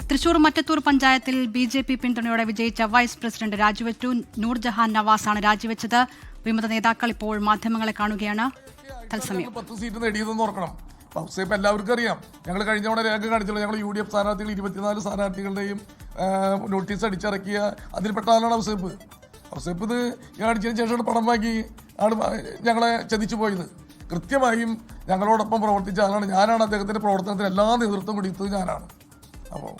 തൃശൂർ മറ്റത്തൂർ പഞ്ചായത്തിൽ ബി.ജെ.പി പിന്തുണയോടെ വിജയിച്ച വൈസ് പ്രസിഡന്റ് രാജിവെച്ചു. നൂർജഹാൻ നവാസാണ് രാജിവെച്ചത്. വിമത നേതാക്കൾ ഇപ്പോൾ മാധ്യമങ്ങളെ കാണുകയാണ്. തത്സമയം 10 സീറ്റ് നേടിയതെന്ന് ഓർക്കണം. ഇപ്പം എല്ലാവർക്കും അറിയാം. ഞങ്ങൾ കഴിഞ്ഞ തവണ രേഖ കാണിച്ചുള്ളൂ. ഞങ്ങൾ UDF സ്ഥാനാർത്ഥികൾ 24 സ്ഥാനാർത്ഥികളുടെയും നോട്ടീസ് അടിച്ചിറക്കിയ അതിൽപ്പെട്ട ആളാണ് ഔസേപ്പ്. ഔസേപ്പ് ഇത് കാണിച്ചതിന് ശേഷമാണ് പണം വാങ്ങി ആണ് ഞങ്ങളെ ചതിച്ചു പോയത്. കൃത്യമായും ഞങ്ങളോടൊപ്പം പ്രവർത്തിച്ച ആളാണ്. ഞാനാണ് അദ്ദേഹത്തിൻ്റെ പ്രവർത്തനത്തിന് എല്ലാ നേതൃത്വം കൊടുത്തത് ഞാനാണ്. അപ്പോൾ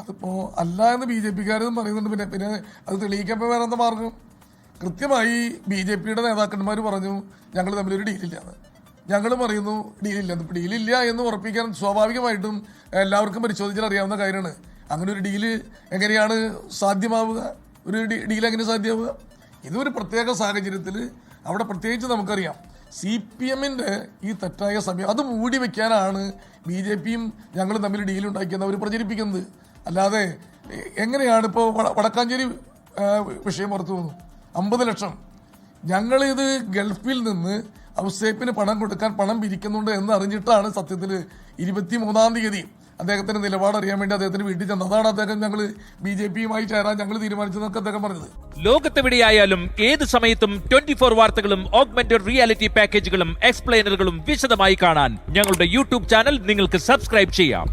അതിപ്പോൾ അല്ല എന്ന് BJP-ക്കാരും പറയുന്നുണ്ട്. പിന്നെ അത് തെളിയിക്കുമ്പോൾ വേറെ എന്താ മാർഗം? കൃത്യമായി BJP-യുടെ നേതാക്കന്മാർ പറഞ്ഞു ഞങ്ങൾ തമ്മിലൊരു ഡീലില്ലാന്ന്. ഞങ്ങൾ പറയുന്നു ഡീലില്ലെന്ന്. ഇപ്പോൾ ഡീലില്ല എന്ന് ഉറപ്പിക്കാൻ സ്വാഭാവികമായിട്ടും എല്ലാവർക്കും പരിശോധിച്ചാൽ അറിയാവുന്ന കാര്യമാണ്. അങ്ങനെ ഒരു ഡീല് എങ്ങനെയാണ് സാധ്യമാവുക? ഒരു ഡീൽ എങ്ങനെ സാധ്യമാവുക? ഇതൊരു പ്രത്യേക സാഹചര്യത്തിൽ അവിടെ പ്രത്യേകിച്ച് നമുക്കറിയാം CPM-ൻ്റെ ഈ തെറ്റായ സമയം അത് മൂടി വയ്ക്കാനാണ് BJP-യും ഞങ്ങൾ തമ്മിൽ ഡീലുണ്ടാക്കിയെന്ന് അവർ പ്രചരിപ്പിക്കുന്നത്. അല്ലാതെ എങ്ങനെയാണ് ഇപ്പോൾ വടക്കാഞ്ചേരി വിഷയം പുറത്തു വന്നു 50 ലക്ഷം. ഞങ്ങളിത് ഗൾഫിൽ നിന്ന് ഔസേപ്പിന് പണം കൊടുക്കാൻ പണം പിരിക്കുന്നുണ്ട് എന്ന് അറിഞ്ഞിട്ടാണ് സത്യത്തിൽ 23-ാം തീയതി അദ്ദേഹത്തിൻ്റെ നിലപാട് അറിയാൻ വേണ്ടി അദ്ദേഹത്തിന് വീട്ടിൽ ചെന്നത്. അതാണ് അദ്ദേഹം ഞങ്ങൾ BJP-യുമായി ചേരാൻ ഞങ്ങൾ തീരുമാനിച്ചതെന്നൊക്കെ അദ്ദേഹം പറഞ്ഞത്. ലോകത്തെവിടെയായാലും ഏത് സമയത്തും 24 വാർത്തകളും ഓഗ്മെന്റഡ് റിയാലിറ്റി പാക്കേജുകളും എക്സ്പ്ലെയിനറുകളും വിശദമായി കാണാൻ ഞങ്ങളുടെ YouTube ചാനൽ നിങ്ങൾക്ക് സബ്സ്ക്രൈബ് ചെയ്യാം.